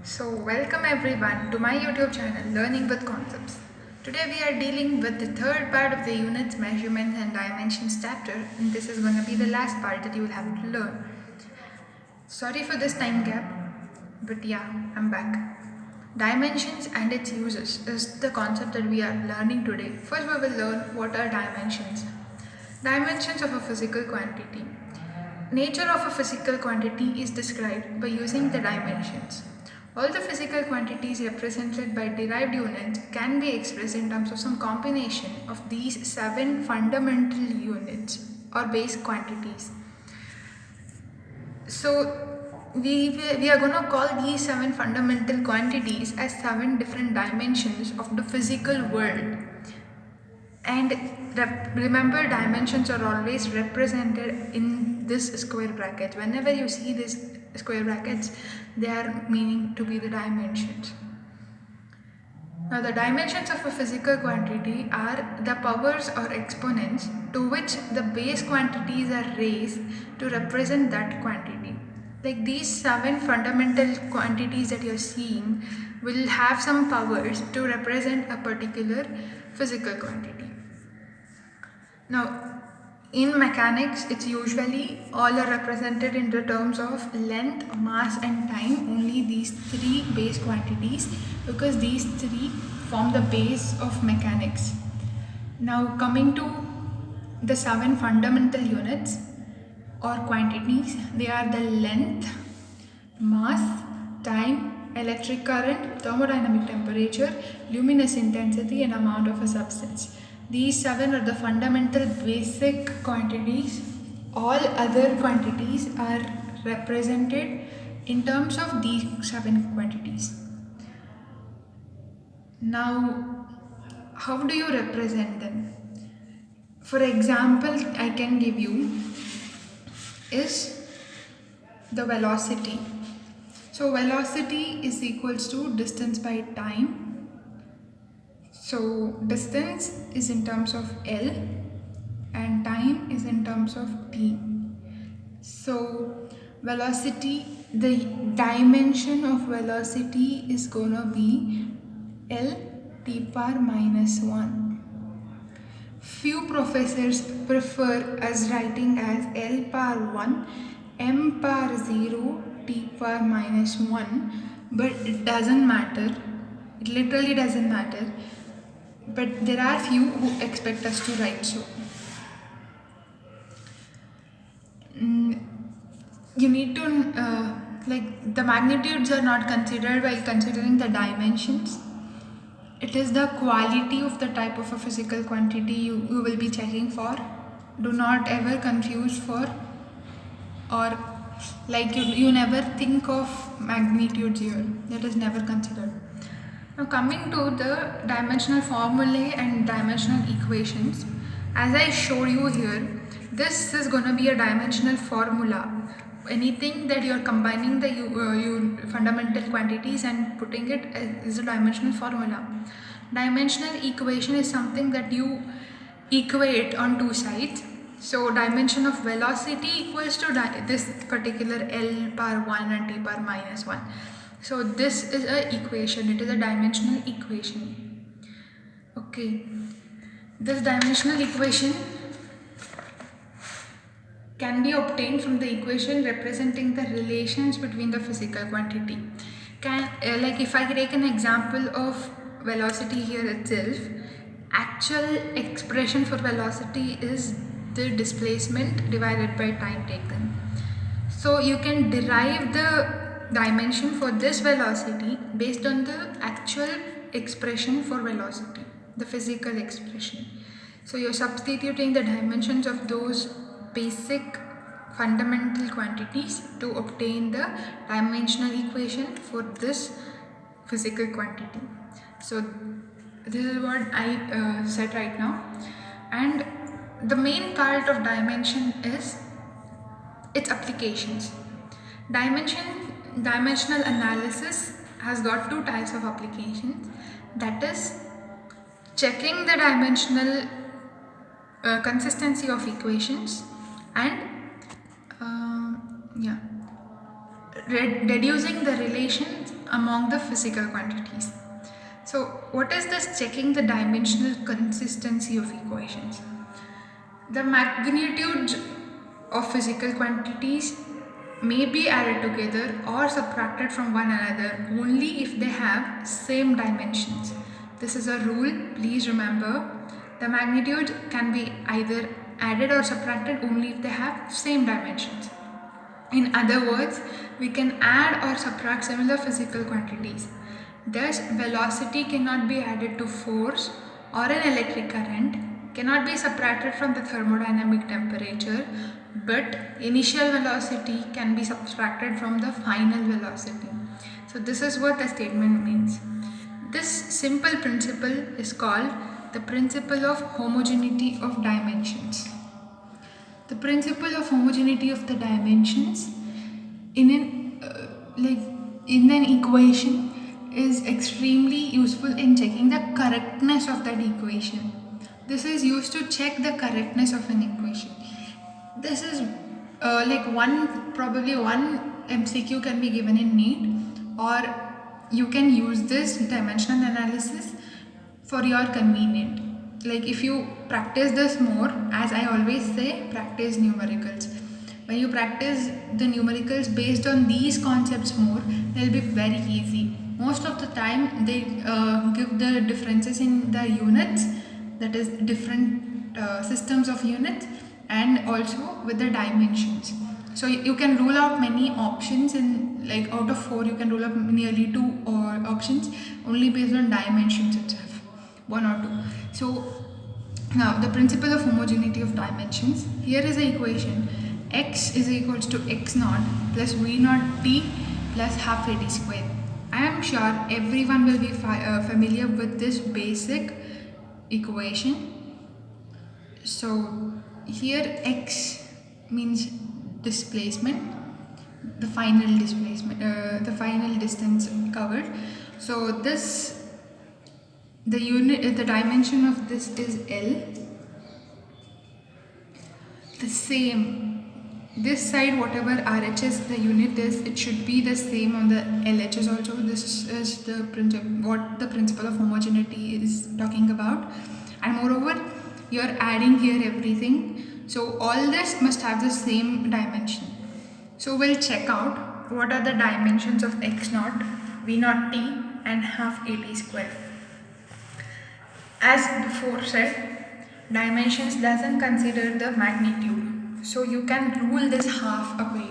So, welcome everyone to my YouTube channel Learning with Concepts. Today we are dealing with the third part of the units, measurements and dimensions chapter, and this is going to be the last part that you will have to learn. Sorry for this time gap, but yeah, I'm back. Dimensions and its uses is the concept that we are learning today. First, we will learn what are dimensions. Dimensions of a physical quantity. Nature of a physical quantity is described by using the dimensions. All the physical quantities represented by derived units can be expressed in terms of some combination of these 7 fundamental units or base quantities. So we are going to call these 7 fundamental quantities as 7 different dimensions of the physical world. And remember, dimensions are always represented in this square bracket. Whenever you see these square brackets, they are meaning to be the dimensions. Now, the dimensions of a physical quantity are the powers or exponents to which the base quantities are raised to represent that quantity. Like these 7 fundamental quantities that you're seeing will have some powers to represent a particular physical quantity. Now, in mechanics, it's usually all are represented in the terms of length, mass and time, only these 3 base quantities, because these 3 form the base of mechanics. Now, coming to the 7 fundamental units or quantities, they are the length, mass, time, electric current, thermodynamic temperature, luminous intensity and amount of a substance. These 7 are the fundamental basic quantities. All other quantities are represented in terms of these 7 quantities. Now, how do you represent them? For example, I can give you is the velocity. So velocity is equals to distance by time. So distance is in terms of L and time is in terms of t. So velocity, the dimension of velocity is gonna be L t power minus 1. Few professors prefer us writing as L power 1, m power 0, t power minus 1, but it doesn't matter. It literally doesn't matter. But there are few who expect us to write so. You need to, like the magnitudes are not considered while considering the dimensions. It is the quality of the type of a physical quantity you will be checking for. Do not ever confuse for, or like you never think of magnitudes here. That is never considered. Now coming to the dimensional formulae and dimensional equations, as I showed you here, this is going to be a dimensional formula. Anything that you are combining the fundamental quantities and putting it is a dimensional formula. Dimensional equation is something that you equate on two sides. So dimension of velocity equals to this particular L power 1 and t power minus 1. So this is a equation, it is a dimensional equation. Okay, this dimensional equation can be obtained from the equation representing the relations between the physical quantity. Like if I take an example of velocity here itself, actual expression for velocity is the displacement divided by time taken. So you can derive the dimension for this velocity based on the actual expression for velocity, the physical expression. So you're substituting the dimensions of those basic fundamental quantities to obtain the dimensional equation for this physical quantity. So this is what I said right now, and the main part of dimension is its applications. Dimensional analysis has got 2 types of applications, that is checking the dimensional consistency of equations and reducing the relations among the physical quantities. So what is this checking the dimensional consistency of equations? The magnitudes of physical quantities may be added together or subtracted from one another only if they have same dimensions. This is a rule, please remember. The magnitudes can be either added or subtracted only if they have same dimensions. In other words, we can add or subtract similar physical quantities. Thus, velocity cannot be added to force, or an electric current cannot be subtracted from the thermodynamic temperature, but initial velocity can be subtracted from the final velocity. So this is what the statement means. This simple principle is called the principle of homogeneity of dimensions. The principle of homogeneity of the dimensions in an equation is extremely useful in checking the correctness of that equation. This is used to check the correctness of an equation. This is probably one MCQ can be given in NEET, or you can use this dimensional analysis for your convenient. Like if you practice this more, as I always say, practice numericals. When you practice the numericals based on these concepts more, they'll be very easy. Most of the time they give the differences in the units, that is different systems of units, and also with the dimensions. So you can rule out many options, in like out of 4 you can rule out nearly 2 options only based on dimensions itself, 1 or 2. So now the principle of homogeneity of dimensions. Here is the equation: x is equals to x naught plus v naught t plus half a t square. I am sure everyone will be familiar with this basic equation. So here x means displacement, the final displacement, the final distance covered. So this, the dimension of this is L. The same, this side whatever RHS the unit is, it should be the same on the LHS also. This is the what the principle of homogeneity is talking about. And moreover, you are adding here everything, so all this must have the same dimension. So we'll check out what are the dimensions of x naught, v naught t and half a t square. As before said, dimensions doesn't consider the magnitude, so you can rule this half away.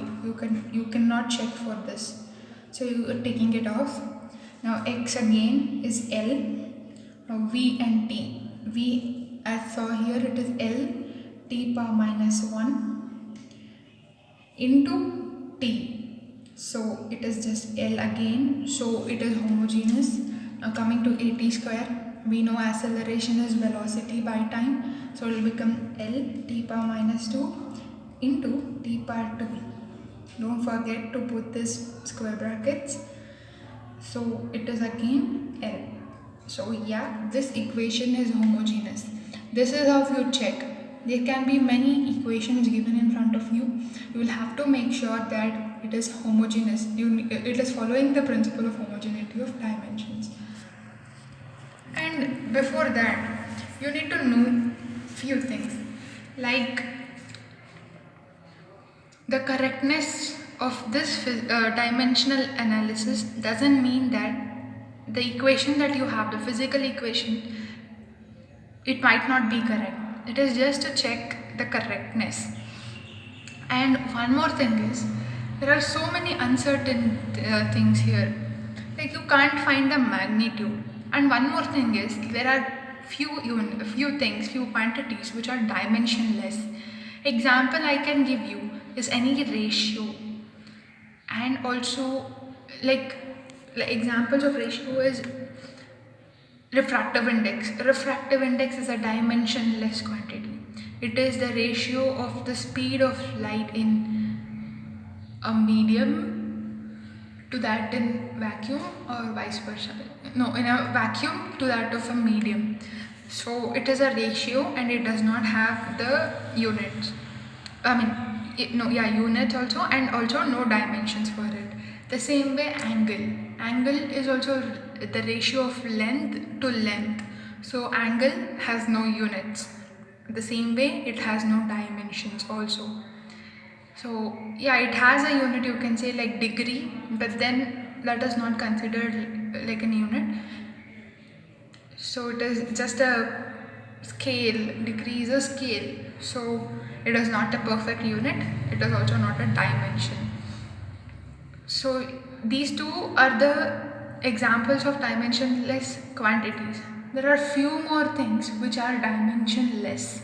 You cannot check for this, so you are taking it off. Now x again is L. Now v and t. V, as saw here, it is L t power minus 1 into t, so it is just L again, so it is homogeneous. Now coming to a t square, we know acceleration is velocity by time, so it will become L t power minus 2 into t power 2. Don't forget to put this square brackets, so it is again L. So yeah, this equation is homogeneous. This is how you check. There can be many equations given in front of you. You will have to make sure that it is homogeneous. It is following the principle of homogeneity of dimensions. And before that, you need to know few things, like the correctness of this dimensional analysis doesn't mean that the equation that you have, the physical equation, it might not be correct. It is just to check the correctness. And one more thing is, there are so many uncertain things here, like you can't find the magnitude. And one more thing is, there are few quantities which are dimensionless. Example I can give you is any ratio, and also like examples of ratio is refractive index. Refractive index is a dimensionless quantity. It is the ratio of the speed of light in a medium to that in vacuum, or vice versa. No, in a vacuum to that of a medium. So it is a ratio and it does not have the units. Units also, and also no dimensions for it. The same way angle. Angle is also the ratio of length to length. So angle has no units. The same way it has no dimensions also. So yeah, it has a unit, you can say like degree, but then that is not considered like an unit. So it is just a scale. Degree is a scale. So it is not a perfect unit. It is also not a dimension. So these two are the examples of dimensionless quantities. There are few more things which are dimensionless.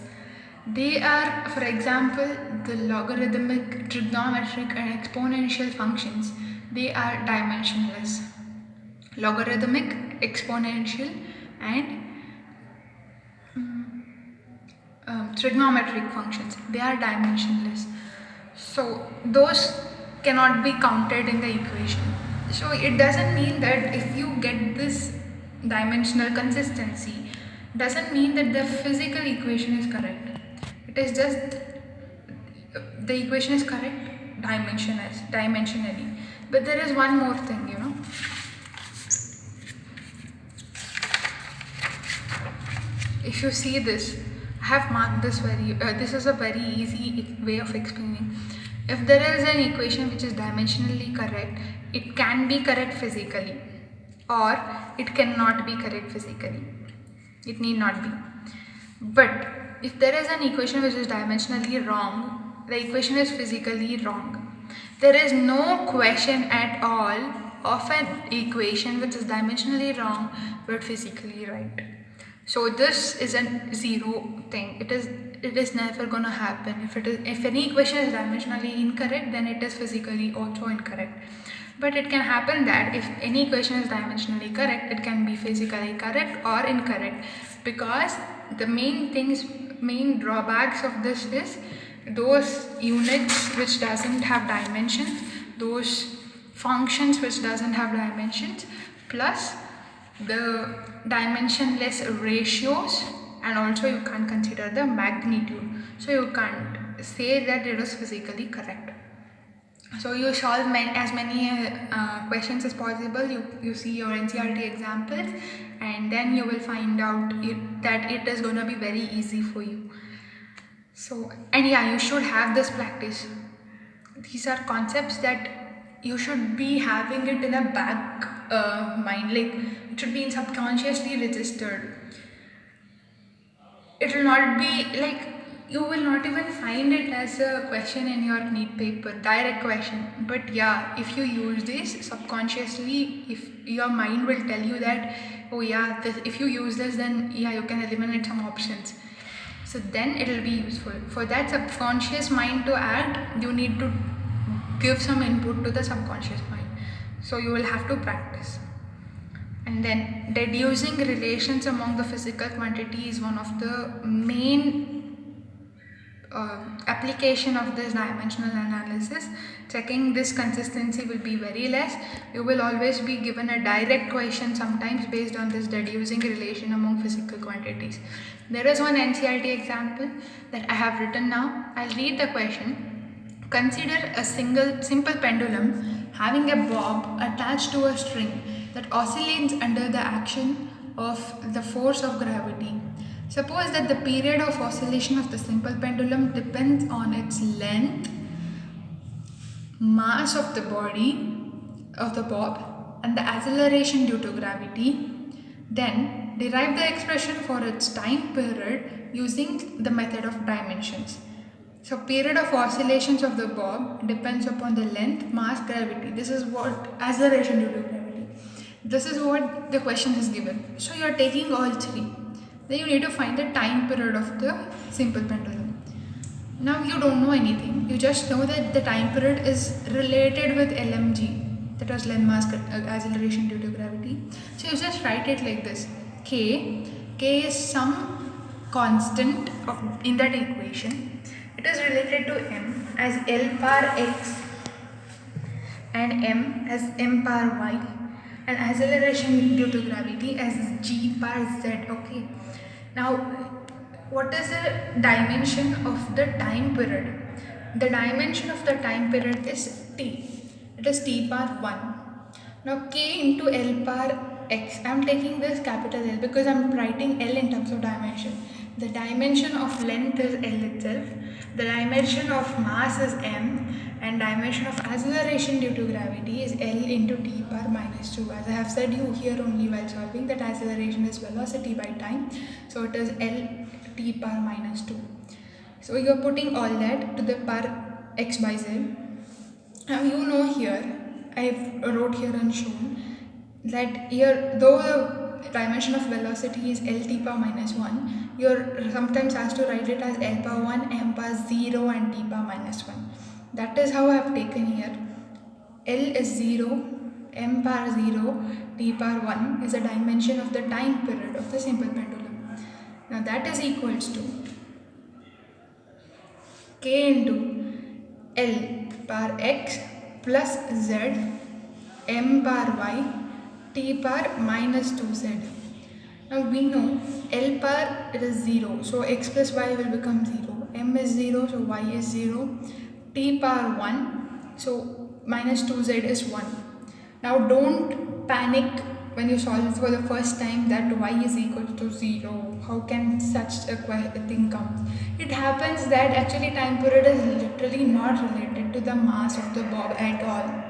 They are, for example, the logarithmic, trigonometric and exponential functions. They are dimensionless. Logarithmic, exponential and trigonometric functions, they are dimensionless. So those cannot be counted in the equation. So it doesn't mean that if you get this dimensional consistency, doesn't mean that the physical equation is correct. It is just the equation is correct dimensionally. But there is one more thing, you know. If you see this, I have marked this this is a very easy way of explaining. If there is an equation which is dimensionally correct, it can be correct physically or it cannot be correct physically. It need not be. But if there is an equation which is dimensionally wrong, the equation is physically wrong. There is no question at all of an equation which is dimensionally wrong but physically right. So this is a zero thing. It is never gonna happen. If any equation is dimensionally incorrect, then it is physically also incorrect. But it can happen that if any equation is dimensionally correct, it can be physically correct or incorrect, because the main drawbacks of this is those units which doesn't have dimensions, those functions which doesn't have dimensions, plus the dimensionless ratios, and also you can't consider the magnitude. So you can't say that it is physically correct. So you solve as many questions as possible. You see your NCERT examples, and then you will find out that it is going to be very easy for you. So, and yeah, you should have this practice. These are concepts that you should be having it in a back mind, like it should be subconsciously registered. It will not be like, you will not even find it as a question in your NEET paper, direct question. But yeah, if you use this subconsciously, if your mind will tell you that, oh yeah, if you use this, then yeah, you can eliminate some options. So then it will be useful. For that subconscious mind to act, you need to give some input to the subconscious mind. So you will have to practice. And then deducing relations among the physical quantity is one of the main application of this dimensional analysis. Checking this consistency will be very less. You will always be given a direct question sometimes based on this deducing relation among physical quantities. There is one NCERT example that I have written now. I'll read the question. Consider a simple pendulum having a bob attached to a string that oscillates under the action of the force of gravity. Suppose that the period of oscillation of the simple pendulum depends on its length, mass of the body of the bob, and the acceleration due to gravity. Then derive the expression for its time period using the method of dimensions. So period of oscillations of the bob depends upon the length, mass, gravity. This is what acceleration due to gravity. This is what the question is given. So you are taking all three. Then you need to find the time period of the simple pendulum. Now you don't know anything. You just know that the time period is related with LMG, that was length, mass, acceleration due to gravity. So you just write it like this. K is some constant in that equation. It is related to M as L power X and M as M power Y, and acceleration due to gravity as G power Z. Okay. Now, what is the dimension of the time period? The dimension of the time period is T. It is T power 1. Now k into L power x, I'm taking this capital L because I'm writing L in terms of dimension. The dimension of length is L itself, the dimension of mass is m, and dimension of acceleration due to gravity is L into t power minus 2. As I have said you here only while solving, that acceleration is velocity by time, so it is L t power minus 2. So you are putting all that to the power x by z. Now you know here, I wrote here and shown that here, though the dimension of velocity is L t power minus 1, you're sometimes asked to write it as L power 1, m power 0 and t power minus 1. That is how I have taken here. L is 0, m power 0, t power 1 is the dimension of the time period of the simple pendulum. Now that is equals to k into L power x plus z m power y t power minus 2z. Now we know L power, it is 0, so x plus y will become 0, m is 0, so y is 0, t power 1, so minus 2z is 1. Now don't panic when you solve it for the first time that y is equal to 0. How can such a thing come? It happens that actually time period is literally not related to the mass of the bob at all.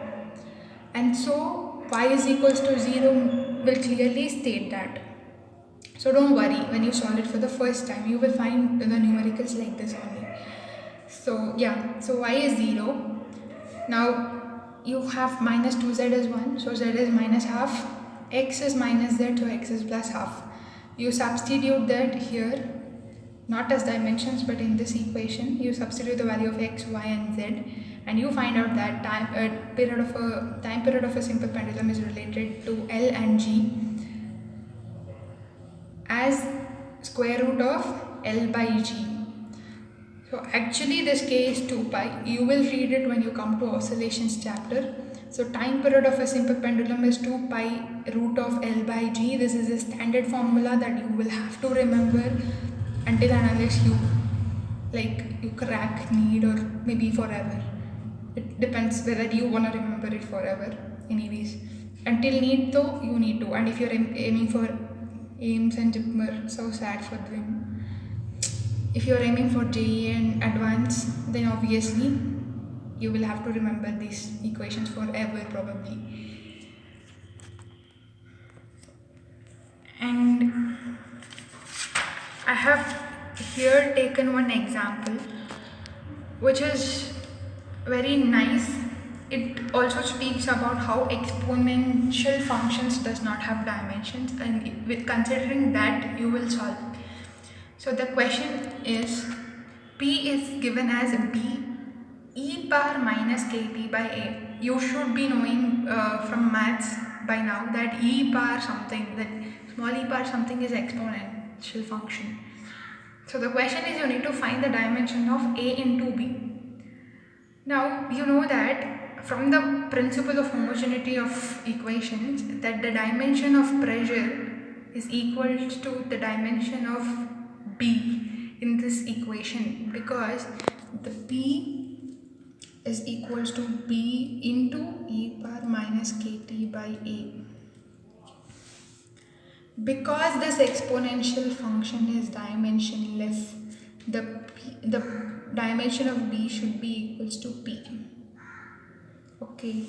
And so y is equals to 0 will clearly state that. So don't worry when you solve it for the first time, you will find the numericals like this only. So yeah, so y is 0. Now you have minus 2z is 1, so z is minus half, x is minus z, so x is plus half. You substitute that here, not as dimensions but in this equation, you substitute the value of x, y and z, and you find out that time period of a simple pendulum is related to L and G as square root of L by G. So actually this k is 2 pi. You will read it when you come to oscillations chapter. So time period of a simple pendulum is 2 pi root of L by G. This is a standard formula that you will have to remember until and unless you crack need, or maybe forever. It depends whether you want to remember it forever. Anyways, until need though, you need to. And if you're aiming for AIMS and JIPMER, so sad for them. If you're aiming for JEE and advanced, then obviously you will have to remember these equations forever probably. And I have here taken one example which is very nice. It also speaks about how exponential functions does not have dimensions, and with considering that you will solve. So the question is, P is given as b e power minus kt by a. You should be knowing from maths by now that e power something, that small e power something is exponential function. So the question is, you need to find the dimension of a into b. Now you know that from the principle of homogeneity of equations that the dimension of pressure is equal to the dimension of b in this equation, because the p is equals to b into e power minus kt by a. Because this exponential function is dimensionless, the dimension of b should be equals to p. Okay,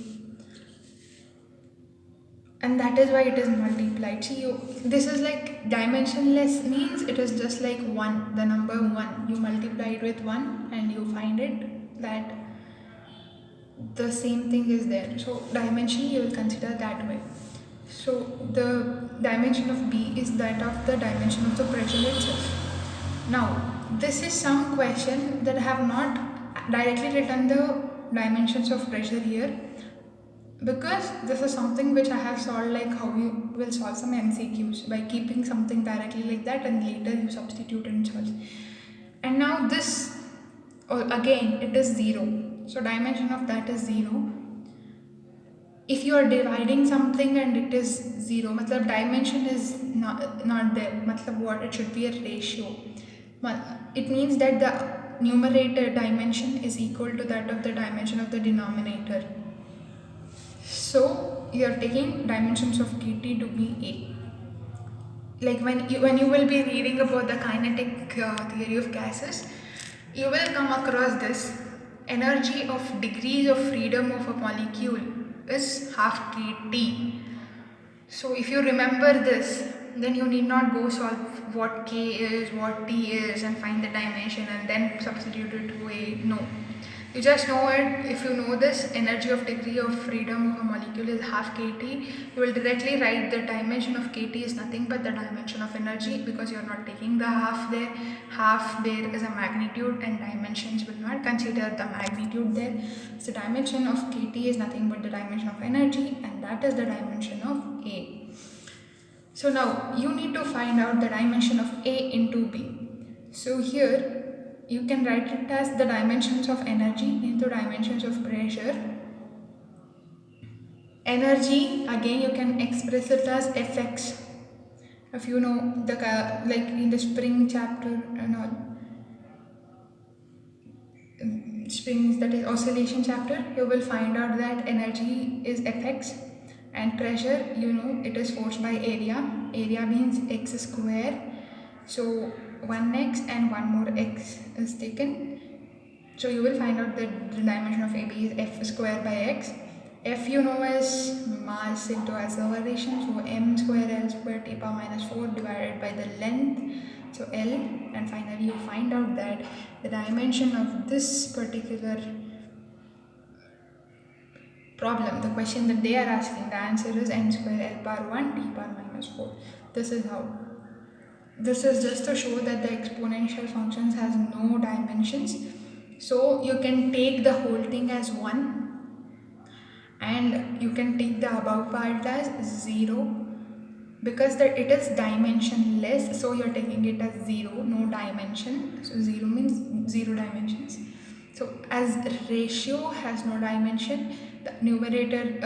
and that is why it is multiplied. See, this is like dimensionless means it is just like 1, the number 1. You multiply it with 1 and you find it that the same thing is there. So dimension you will consider that way. So the dimension of b is that of the dimension of the pressure itself. Now this is some question that I have not directly written the dimensions of pressure here, because this is something which I have solved, like how you will solve some MCQs by keeping something directly like that and later you substitute and solve. And now this, again it is 0, so dimension of that is 0. If you are dividing something and it is 0, matlab dimension is not there, matlab what, it should be a ratio. It means that the numerator dimension is equal to that of the dimension of the denominator. So you're taking dimensions of kT to be A. Like when you will be reading about the kinetic theory of gases, you will come across this energy of degrees of freedom of a molecule is half kT. So if you remember this, then you need not go solve what K is, what T is, and find the dimension and then substitute it to A. No. You just know it. If you know this energy of degree of freedom of a molecule is half kT, you will directly write the dimension of kT is nothing but the dimension of energy, because you are not taking the half there. Half there is a magnitude and dimensions will not consider the magnitude there. So dimension of kT is nothing but the dimension of energy, and that is the dimension of A. So now you need to find out the dimension of A into B. So here you can write it as the dimensions of energy into dimensions of pressure. Energy, again you can express it as Fx. If you know the like in the spring chapter and all, springs, that is oscillation chapter, you will find out that energy is Fx, and pressure, you know, it is force by area. Area means x square. So 1x and one more x is taken. So you will find out that the dimension of AB is F square by x. F you know as mass into acceleration, so m square L square T power minus 4 divided by the length, so L. And finally you find out that the dimension of this particular problem, the question that they are asking, the answer is m square L power 1 T power minus 4. This is how. This is just to show that the exponential functions has no dimensions. So you can take the whole thing as 1, and you can take the above part as 0, because it is dimensionless, so you're taking it as 0, no dimension. So 0 means 0 dimensions. So as ratio has no dimension, the numerator,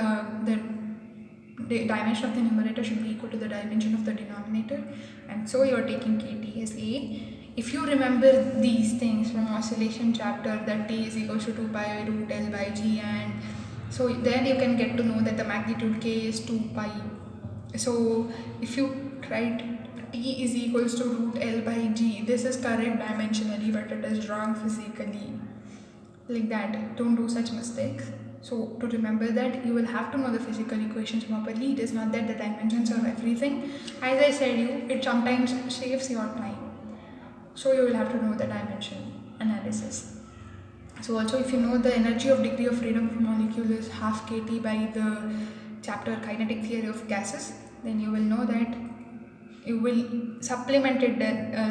the dimension of the numerator should be equal to the dimension of the denominator, and so you're taking kT as A. If you remember these things from oscillation chapter, that T is equals to 2 pi root L by G, and so then you can get to know that the magnitude K is 2 pi. So if you write T is equals to root L by G, this is correct dimensionally, but it is wrong physically. Like that, don't do such mistakes. So to remember that, you will have to know the physical equations properly. It is not that the dimensions of everything. As I said you, it sometimes saves your time. So you will have to know the dimension analysis. So also, if you know the energy of degree of freedom of a molecule is half kT by the chapter kinetic theory of gases, then you will know that you will supplement it,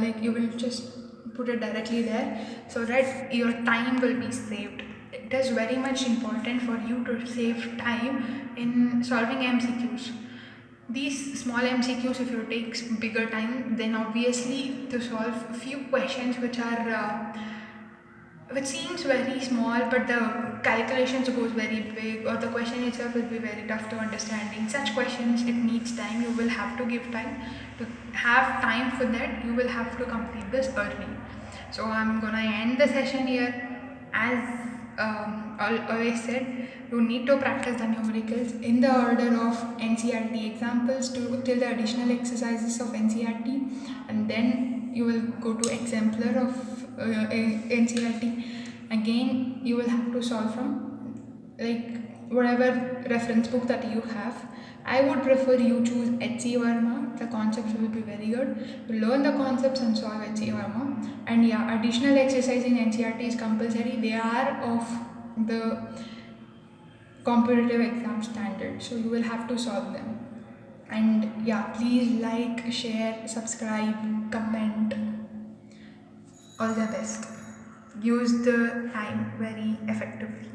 like you will just put it directly there, so that your time will be saved. It is very much important for you to save time in solving MCQs. These small MCQs, if you take bigger time, then obviously to solve a few questions which are which seems very small, but the calculations goes very big, or the question itself will be very tough to understand. In such questions, it needs time. You will have to give time. To have time for that, you will have to complete this early. So I'm gonna end the session here. As always said, you need to practice the numericals in the order of NCERT examples till the additional exercises of NCERT, and then you will go to exemplar of NCERT. Again, you will have to solve from like whatever reference book that you have. I would prefer you choose H.C. Verma. The concepts will be very good. You learn the concepts and solve H.C. Verma. And yeah, additional exercise in NCERT is compulsory. They are of the competitive exam standard, so you will have to solve them. And yeah, please like, share, subscribe, comment. All the best. Use the time very effectively.